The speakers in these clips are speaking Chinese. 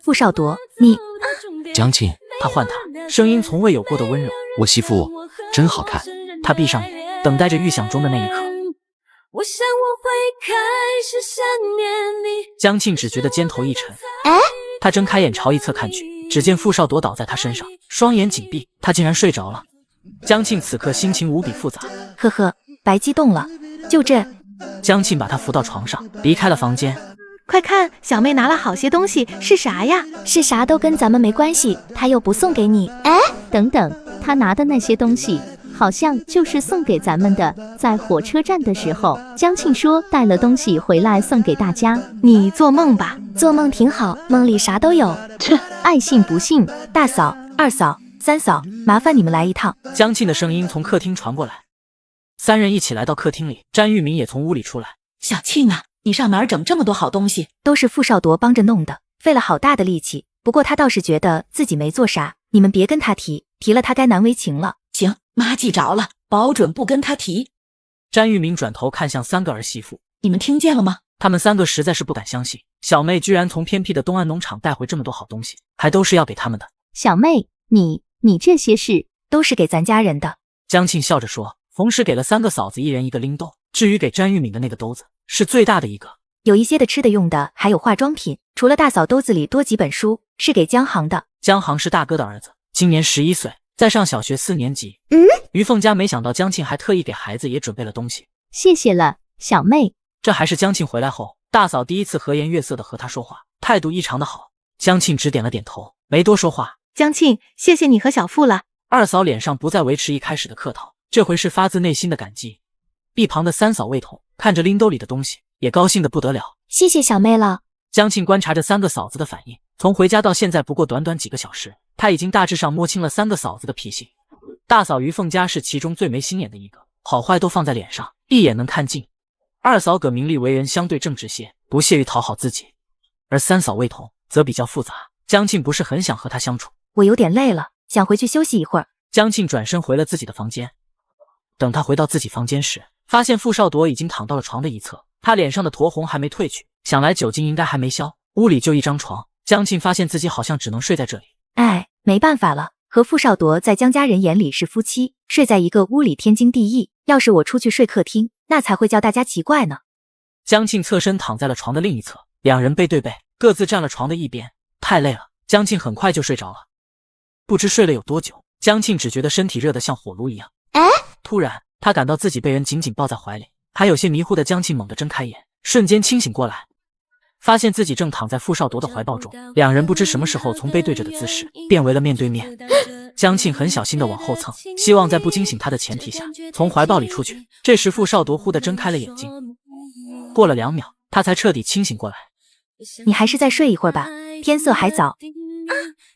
傅少铎，你江庆，他唤他，声音从未有过的温柔。我媳妇真好看。他闭上眼，等待着预想中的那一刻。我想我会开始想念你。江庆只觉得肩头一沉，哎，他睁开眼朝一侧看去，只见傅少铎倒在他身上，双眼紧闭，他竟然睡着了。江庆此刻心情无比复杂，呵呵，白激动了。就这，江庆把他扶到床上，离开了房间。快看，小妹拿了好些东西，是啥呀？是啥都跟咱们没关系，他又不送给你。哎，等等，他拿的那些东西好像就是送给咱们的。在火车站的时候，江庆说带了东西回来送给大家。你做梦吧，做梦挺好，梦里啥都有。切，爱信不信。大嫂、二嫂、三嫂，麻烦你们来一趟。江庆的声音从客厅传过来，三人一起来到客厅里，詹玉明也从屋里出来。小庆啊，你上哪儿整这么多好东西？都是傅少铎帮着弄的，费了好大的力气。不过他倒是觉得自己没做啥，你们别跟他提，提了他该难为情了。行，妈记着了，保准不跟他提。詹玉明转头看向三个儿媳妇，你们听见了吗？他们三个实在是不敢相信，小妹居然从偏僻的东安农场带回这么多好东西，还都是要给他们的。小妹，你这些事都是给咱家人的。江庆笑着说，冯氏给了三个嫂子一人一个拎兜，至于给詹玉敏的那个兜子，是最大的一个。有一些的吃的用的，还有化妆品。除了大嫂兜子里多几本书，是给江航的。江航是大哥的儿子，今年11岁，在上小学4年级。于凤家没想到江庆还特意给孩子也准备了东西。谢谢了，小妹。这还是江庆回来后，大嫂第一次和颜悦色的和他说话，态度异常的好。江庆只点了点头，没多说话。江庆，谢谢你和小付了。二嫂脸上不再维持一开始的客套，这回是发自内心的感激。一旁的三嫂魏彤看着拎兜里的东西，也高兴得不得了。谢谢小妹了。江庆观察着三个嫂子的反应，从回家到现在不过短短几个小时，他已经大致上摸清了三个嫂子的脾性。大嫂于凤家是其中最没心眼的一个，好坏都放在脸上，一眼能看尽。二嫂葛明丽为人相对正直些，不屑于讨好自己，而三嫂魏彤则比较复杂。江庆不是很想和她相处。我有点累了，想回去休息一会儿。江庆转身回了自己的房间。等他回到自己房间时，发现傅少铎已经躺到了床的一侧，他脸上的酡红还没褪去，想来酒精应该还没消。屋里就一张床，江庆发现自己好像只能睡在这里。哎，没办法了，和傅少铎在江家人眼里是夫妻，睡在一个屋里天经地义。要是我出去睡客厅，那才会叫大家奇怪呢。江庆侧身躺在了床的另一侧，两人背对背，各自站了床的一边。太累了，江庆很快就睡着了。不知睡了有多久，江庆只觉得身体热得像火炉一样。突然他感到自己被人紧紧抱在怀里，还有些迷糊的江庆猛地睁开眼，瞬间清醒过来，发现自己正躺在傅少铎的怀抱中。两人不知什么时候从背对着的姿势变为了面对面。江庆很小心地往后蹭，希望在不惊醒他的前提下从怀抱里出去。这时傅少铎忽地睁开了眼睛，过了2秒他才彻底清醒过来。你还是再睡一会儿吧，天色还早。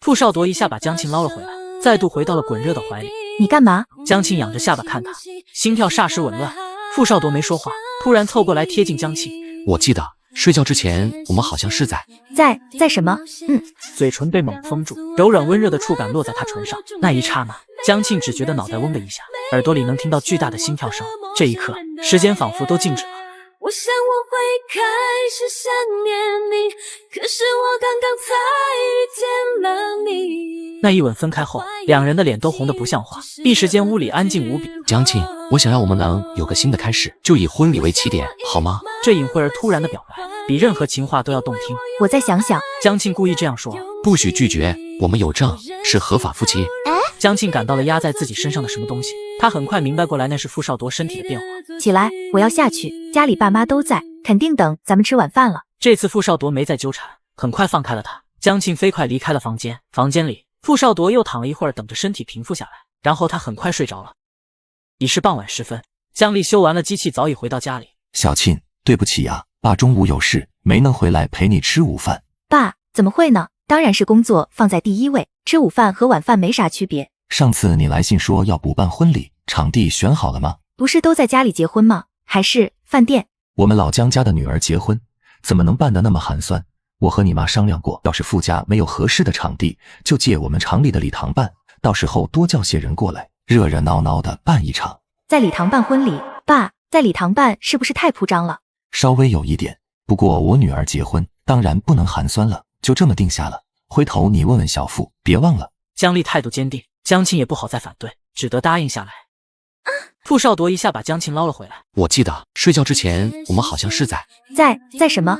傅少铎一下把江庆捞了回来，再度回到了滚热的怀里。你干嘛？江庆仰着下巴看他，心跳霎时紊乱。傅少铎没说话，突然凑过来贴近江庆。我记得睡觉之前我们好像是在什么？嘴唇被猛封住，柔软温热的触感落在他唇上。那一刹那，江庆只觉得脑袋嗡的一下，耳朵里能听到巨大的心跳声。这一刻，时间仿佛都静止了。我想我会开始想念你，可是我刚刚才遇见了你。那一吻分开后，两人的脸都红得不像话。一时间屋里安静无比。江庆，我想让我们能有个新的开始，就以婚礼为起点，好吗？这隐晦而突然的表白，比任何情话都要动听。我再想想。江庆故意这样说。不许拒绝，我们有证，是合法夫妻。江庆感到了压在自己身上的什么东西，他很快明白过来，那是傅少铎身体的变化。起来，我要下去，家里爸妈都在，肯定等咱们吃晚饭了。这次傅少铎没再纠缠，很快放开了他。江庆飞快离开了房间。房间里，傅少铎又躺了一会儿，等着身体平复下来，然后他很快睡着了。已是傍晚时分，江丽修完了机器，早已回到家里。小庆，对不起呀，爸中午有事，没能回来陪你吃午饭。爸，怎么会呢？当然是工作放在第一位，吃午饭和晚饭没啥区别。上次你来信说要补办婚礼，场地选好了吗？不是都在家里结婚吗？还是饭店？我们老江家的女儿结婚，怎么能办得那么寒酸？我和你妈商量过，要是傅家没有合适的场地，就借我们厂里的礼堂办，到时候多叫些人过来，热热闹闹的办一场。在礼堂办婚礼？爸，在礼堂办是不是太铺张了？稍微有一点，不过我女儿结婚，当然不能寒酸了，就这么定下了。回头你问问小付，别忘了。姜丽态度坚定，江庆也不好再反对，只得答应下来。傅少铎一下把江庆捞了回来。我记得睡觉之前我们好像是在什么？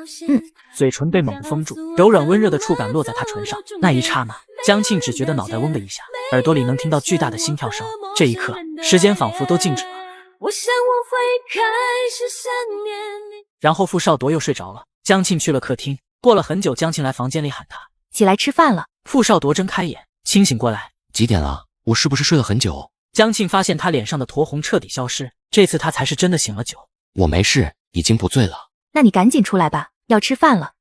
嘴唇被猛地封住，柔软温热的触感落在他唇上，那一刹那，江庆只觉得脑袋嗡的一下，耳朵里能听到巨大的心跳声。这一刻，时间仿佛都静止了。我想我会开始想念你。然后傅少铎又睡着了，江庆去了客厅。过了很久，江庆来房间里喊他起来吃饭了。傅少铎睁开眼，清醒过来。几点了？我是不是睡了很久？江庆发现他脸上的酡红彻底消失，这次他才是真的醒了酒。我没事，已经不醉了。那你赶紧出来吧，要吃饭了。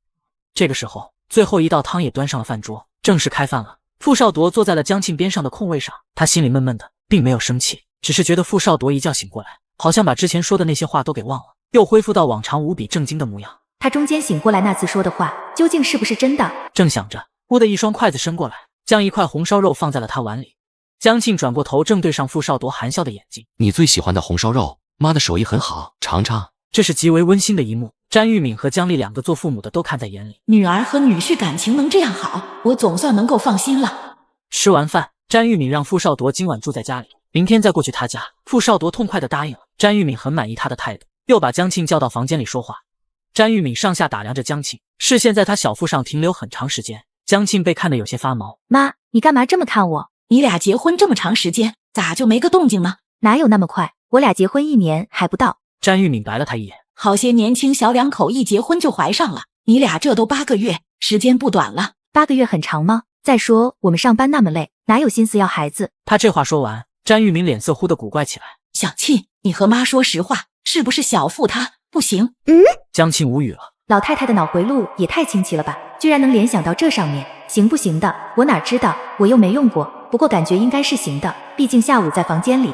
这个时候，最后一道汤也端上了饭桌，正式开饭了。傅少铎坐在了江庆边上的空位上，他心里闷闷的，并没有生气，只是觉得傅少铎一觉醒过来，好像把之前说的那些话都给忘了，又恢复到往常无比正经的模样。他中间醒过来那次说的话，究竟是不是真的？正想着，忽的一双筷子伸过来，将一块红烧肉放在了他碗里。江庆转过头，正对上傅少铎含笑的眼睛。你最喜欢的红烧肉，妈的手艺很好，尝尝。这是极为温馨的一幕，詹玉敏和姜丽两个做父母的都看在眼里。女儿和女婿感情能这样好，我总算能够放心了。吃完饭，詹玉敏让傅少铎今晚住在家里，明天再过去他家。傅少铎痛快地答应了。詹玉敏很满意他的态度，又把江庆叫到房间里说话。詹玉敏上下打量着江庆，视线在他小腹上停留很长时间。江庆被看得有些发毛。妈，你干嘛这么看我？你俩结婚这么长时间，咋就没个动静呢？哪有那么快？我俩结婚1年还不到。詹玉敏白了他一眼。好些年轻小两口一结婚就怀上了，你俩这都8个月，时间不短了。8个月很长吗？再说我们上班那么累，哪有心思要孩子？他这话说完，詹玉敏脸色忽地古怪起来。小庆，你和妈说实话，是不是小付他不行？江庆无语了。老太太的脑回路也太清奇了吧，居然能联想到这上面。行不行的，我哪知道，我又没用过，不过感觉应该是行的，毕竟下午在房间里。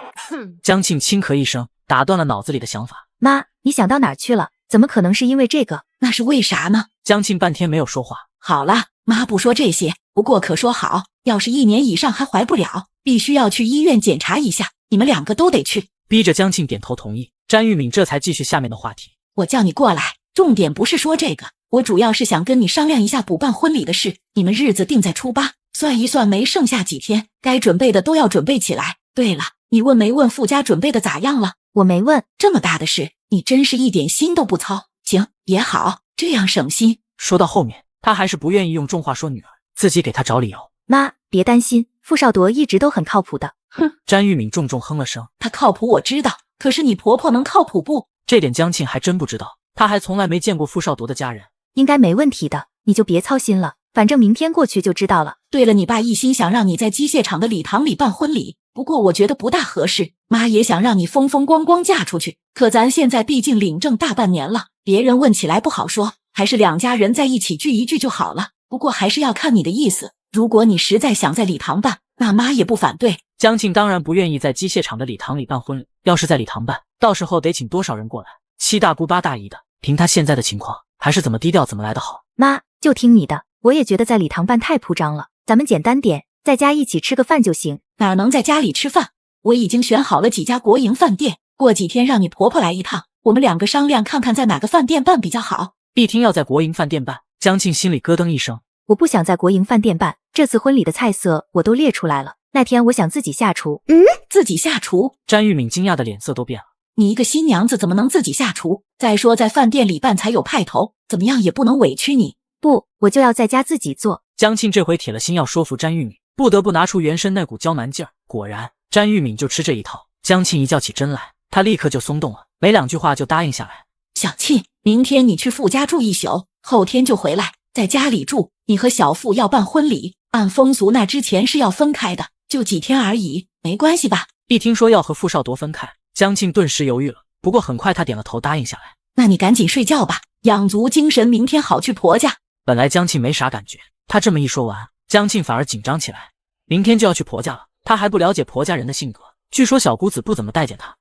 江庆轻咳一声，打断了脑子里的想法。妈，你想到哪儿去了？怎么可能是因为这个？那是为啥呢？江庆半天没有说话。好了，妈不说这些，不过可说好，要是1年以上还怀不了，必须要去医院检查一下，你们2个都得去。逼着江庆点头同意，詹玉敏这才继续下面的话题。我叫你过来，重点不是说这个，我主要是想跟你商量一下补办婚礼的事。你们日子定在初8，算一算没剩下几天，该准备的都要准备起来。对了，你问没问傅家准备的咋样了？我没问。这么大的事，你真是一点心都不操。行，也好，这样省心。说到后面，他还是不愿意用重话说女儿，自己给他找理由。妈，别担心，傅少铎一直都很靠谱的。哼，詹玉敏重重哼了声。他靠谱我知道，可是你婆婆能靠谱不？这点江庆还真不知道，他还从来没见过傅少铎的家人。应该没问题的，你就别操心了，反正明天过去就知道了。对了，你爸一心想让你在机械厂的礼堂里办婚礼，不过我觉得不大合适。妈也想让你风风光光嫁出去，可咱现在毕竟领证大半年了，别人问起来不好说，还是2家人在一起聚一聚就好了。不过还是要看你的意思，如果你实在想在礼堂办，那妈也不反对。江庆当然不愿意在机械厂的礼堂里办婚礼，要是在礼堂办，到时候得请多少人过来，7大姑8大姨的。凭他现在的情况，还是怎么低调怎么来的好。妈，就听你的，我也觉得在礼堂办太铺张了，咱们简单点，在家一起吃个饭就行。哪能在家里吃饭？我已经选好了几家国营饭店，过几天让你婆婆来一趟，我们2个商量看看在哪个饭店办比较好。一听要在国营饭店办，江庆心里咯噔一声。我不想在国营饭店办，这次婚礼的菜色我都列出来了，那天我想自己下厨。自己下厨？詹玉敏惊讶的脸色都变了。你一个新娘子怎么能自己下厨？再说在饭店里办才有派头，怎么样也不能委屈你。不，我就要在家自己做。江庆这回铁了心要说服詹玉敏，不得不拿出原身那股娇蛮劲儿。果然，詹玉敏就吃这一套。江庆一觉起真来，他立刻就松动了，没2句话就答应下来。小庆，明天你去傅家住1宿，后天就回来，在家里住。你和小付要办婚礼，按风俗那之前是要分开的，就几天而已，没关系吧？一听说要和傅少铎分开，江庆顿时犹豫了，不过很快他点了头答应下来。那你赶紧睡觉吧，养足精神，明天好去婆家。本来江庆没啥感觉，他这么一说完，江庆反而紧张起来。明天就要去婆家了，他还不了解婆家人的性格，据说小姑子不怎么待见他。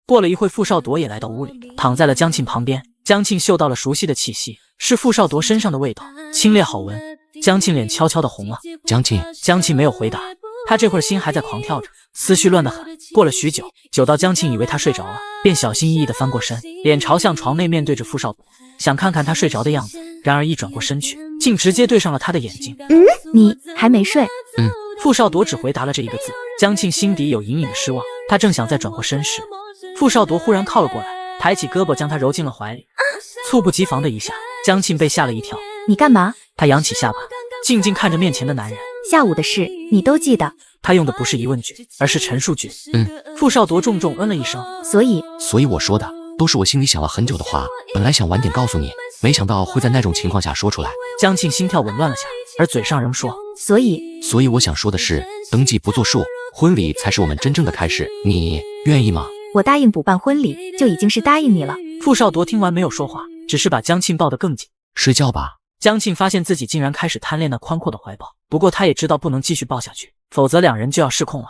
过了一会，傅少铎也来到屋里，躺在了江庆旁边。江庆嗅到了熟悉的气息，是傅少铎身上的味道，清冽好闻。江庆脸悄悄的红了。江庆没有回答，他这会儿心还在狂跳着，思绪乱得很。过了许久，久到江庆以为他睡着了，便小心翼翼地翻过身，脸朝向床内，面对着傅少铎，想看看他睡着的样子。然而一转过身去，竟直接对上了他的眼睛。你还没睡？傅少铎只回答了这一个字。江庆心底有隐隐的失望，他正想再转过身时，傅少铎忽然靠了过来，抬起胳膊将他揉进了怀里。猝不及防的一下，江庆被吓了一跳。你干嘛？他扬起下巴，静静看着面前的男人。下午的事你都记得？他用的不是疑问句，而是陈述句。傅少铎重重嗯了一声。所以我说的都是我心里想了很久的话，本来想晚点告诉你，没想到会在那种情况下说出来。江庆心跳紊乱了下，而嘴上仍说所以我想说的是，登记不作数，婚礼才是我们真正的开始，你愿意吗？我答应补办婚礼就已经是答应你了。傅少铎听完没有说话，只是把江庆抱得更紧。睡觉吧。江庆发现自己竟然开始贪恋那宽阔的怀抱，不过他也知道不能继续抱下去，否则两人就要失控了。